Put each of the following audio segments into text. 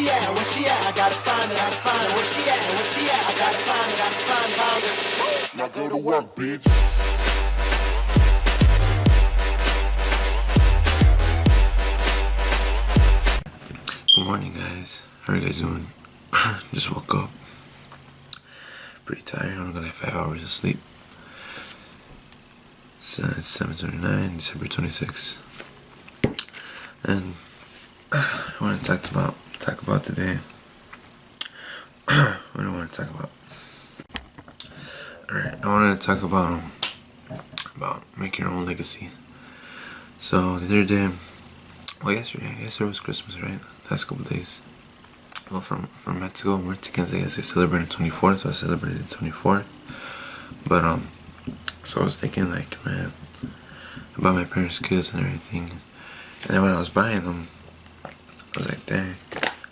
she at? Where she at? I gotta find it. Where she at? Where she at? I gotta find it. Find it. Now go to work, bitch. Good morning, guys. How are you guys doing? Just woke up. Pretty tired. I'm gonna have 5 hours of sleep. So it's 7:29, December 26th. And I want to talk about today. What do I want to talk about? Alright, I wanted to talk about making your own legacy. So the other day, yesterday, I guess it was Christmas, right? Last couple of days. Well, from Mexico, Mexicans, I guess they celebrated the 24th, so I celebrated the 24th. But so I was thinking, like, man, about my parents' gifts and everything. And then when I was buying them, I was like, dang,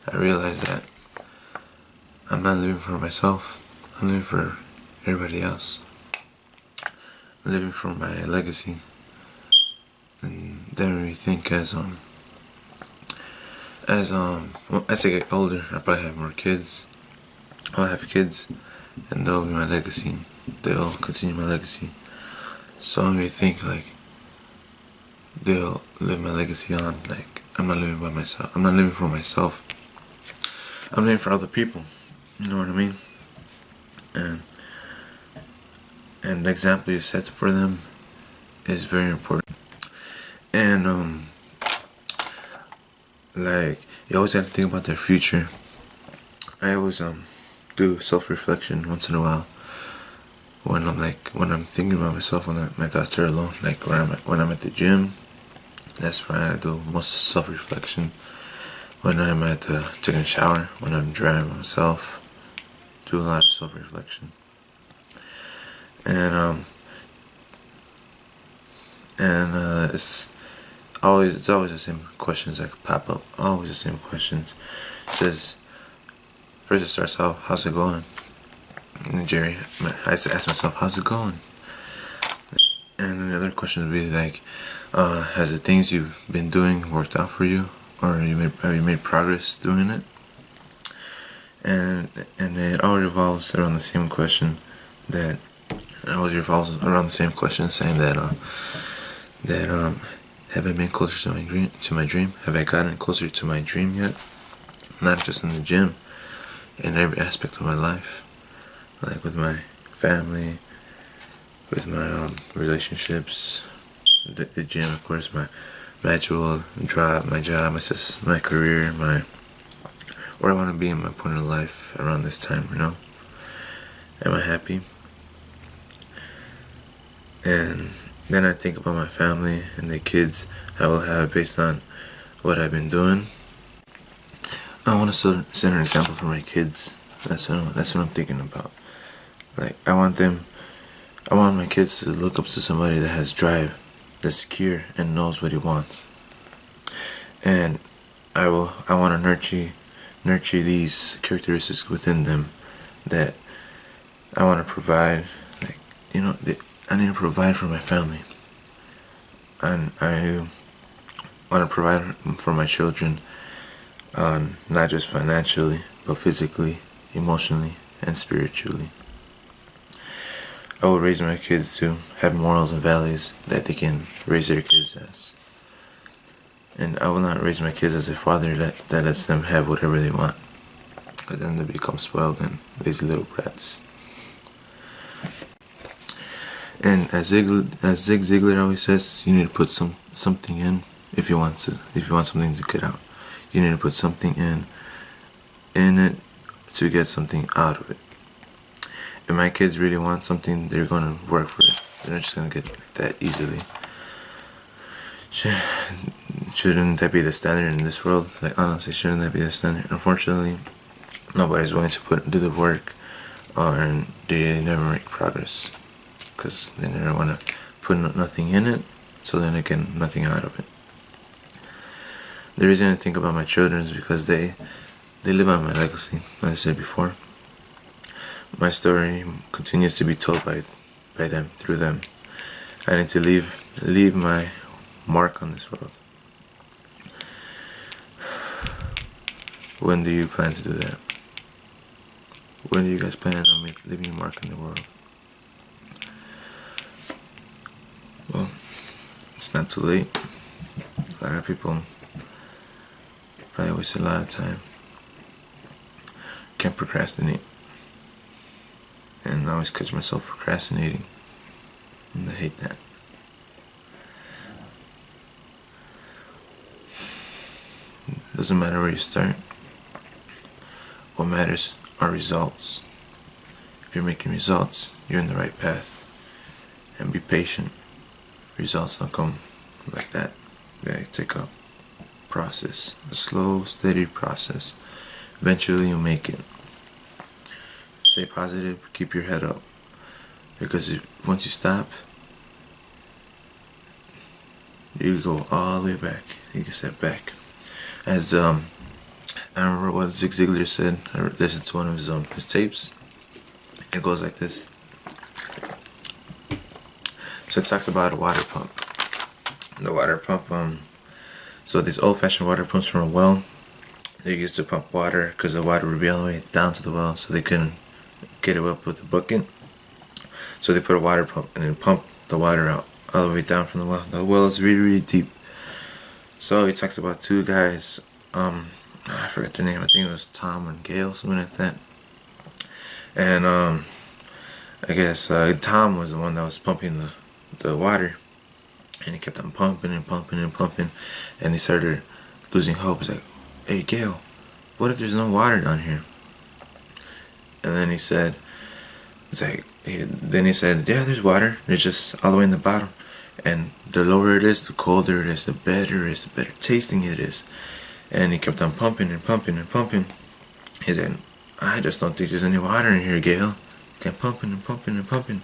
I realized that I'm not living for myself. I'm living for everybody else. I'm living for my legacy. And then when we think as I get older, I'll probably have more kids. I'll have kids, and they'll be my legacy. They'll continue my legacy. So when we think, like, they'll live my legacy on, like, I'm not living by myself. I'm not living for myself. I'm living for other people. You know what I mean? And the example you set for them is very important. And like, you always have to think about their future. I always do self-reflection once in a while when I'm thinking about myself, when my thoughts are alone. Like when I'm at the gym, that's where I do most self-reflection. When I'm taking a shower, when I'm driving myself, do a lot of self-reflection. And it's always the same questions that pop up. Always the same questions. It says, first it starts out, how's it going? And Jerry, I used to ask myself, how's it going? And then the other question would be like, has the things you've been doing worked out for you, or have you made progress doing it? And it all revolves around the same question saying that have I been closer to my dream? Have I gotten closer to my dream yet? Not just in the gym, in every aspect of my life, like with my family, with my relationships, the gym, of course, my actual job, my career, where I want to be in my point of life around this time. You know, am I happy? And then I think about my family and the kids I will have based on what I've been doing. I want to set an example for my kids. That's what I'm thinking about. Like, I want my kids to look up to somebody that has drive, that's secure, and knows what he wants. And I want to nurture these characteristics within them that I want to provide. Like, you know, I need to provide for my family, and I want to provide for my children, not just financially, but physically, emotionally, and spiritually. I will raise my kids to have morals and values that they can raise their kids as. And I will not raise my kids as a father that lets them have whatever they want, because then they become spoiled and lazy little brats. And as Zig Ziglar always says, you need to put something in if you want something to get out. You need to put something in it to get something out of it. If my kids really want something, they're going to work for it. They're not just going to get it that easily. Shouldn't that be the standard in this world? Like, honestly, shouldn't that be the standard? Unfortunately, nobody's willing to do the work, and they never make progress, because they never want to put nothing in it, so then they get nothing out of it. The reason I think about my children is because they live on my legacy. Like I said before, my story continues to be told by them, through them. I need to leave my mark on this world. When do you plan to do that? When do you guys plan on leaving a mark in the world? Well, it's not too late. A lot of people probably waste a lot of time. Can't procrastinate. And I always catch myself procrastinating. And I hate that. Doesn't matter where you start. What matters are results. If you're making results, you're in the right path. And be patient. Results don't come like that. They take a process, a slow, steady process. Eventually you'll make it. Stay positive, keep your head up. Because once you stop, you go all the way back. You can step back. As I remember what Zig Ziglar said. I listened to one of his tapes. It goes like this. So it talks about a water pump. The water pump, so these old-fashioned water pumps from a well, they used to pump water because the water would be all the way down to the well, so they couldn't get it up with a bucket. So they put a water pump and then pump the water out all the way down from the well. The well is really, really deep. So he talks about two guys, I forget their name, I think it was Tom and Gail, something like that. And I guess Tom was the one that was pumping the water, and he kept on pumping and pumping and pumping, and he started losing hope. He's like, "Hey Gail, what if there's no water down here?" And then he said, then he said, "Yeah, there's water. It's just all the way in the bottom. And the lower it is, the colder it is, the better it is, the better tasting it is." And he kept on pumping and pumping and pumping. He said, "I just don't think there's any water in here, Gail. Kept pumping and pumping and pumping.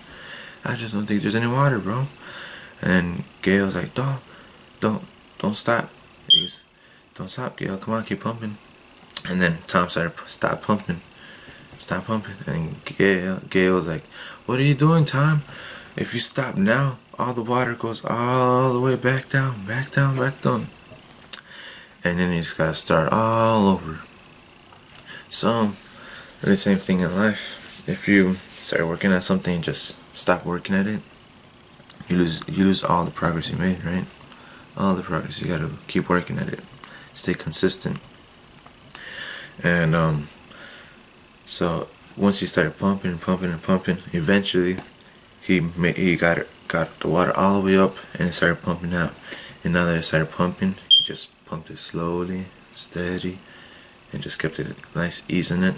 I just don't think there's any water, bro." And Gail's like, don't stop." He goes, "Don't stop, Gail. Come on, keep pumping." And then Tom started, "Stop pumping. Stop pumping." And Gail was like, "What are you doing, Tom? If you stop now, all the water goes all the way back down, back down, back down." And then you just gotta start all over. So, the same thing in life. If you start working at something and just stop working at it, you lose all the progress you made, right? All the progress. You gotta keep working at it. Stay consistent. And so once he started pumping and pumping and pumping, eventually he got the water all the way up, and it started pumping out. And now that it started pumping, he just pumped it slowly, steady, and just kept it nice, ease in it.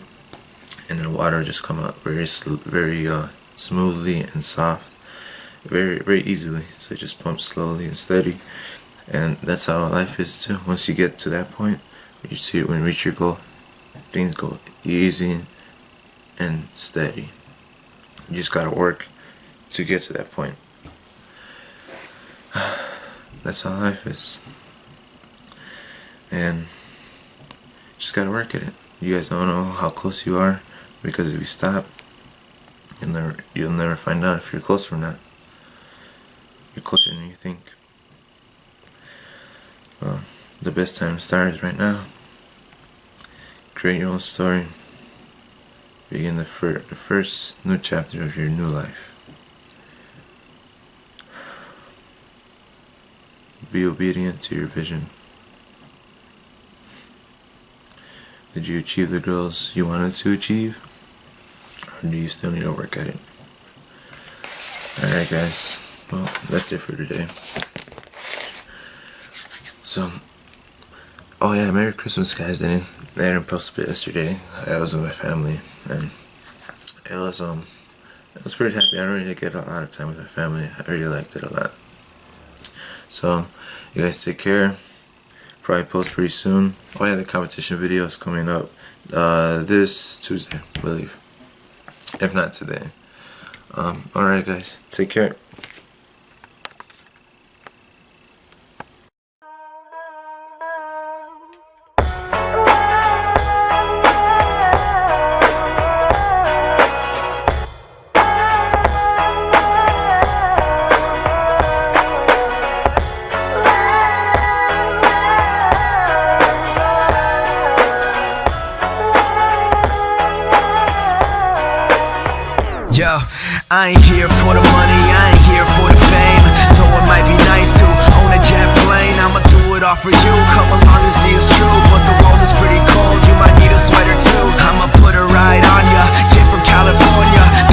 And the water just come out very smoothly and soft, very, very easily. So it just pumps slowly and steady. And that's how life is too. Once you get to that point, when you reach your goal, things go easy and steady. You just gotta work to get to that point. That's how life is. And just gotta work at it. You guys don't know how close you are, because if you stop, you'll never find out if you're close or not. You're closer than you think. Well, the best time to start is right now. Create your own story. Begin the first new chapter of your new life. Be obedient to your vision. Did you achieve the goals you wanted to achieve? Or do you still need to work at it? Alright guys, well, that's it for today. So, oh yeah, Merry Christmas guys. I didn't post it yesterday. I was with my family, and it was pretty happy. I don't really get a lot of time with my family. I really liked it a lot. So, you guys take care. Probably post pretty soon. Oh yeah, the competition video is coming up this Tuesday, I believe. If not today. Alright guys, take care. Yo, I ain't here for the money, I ain't here for the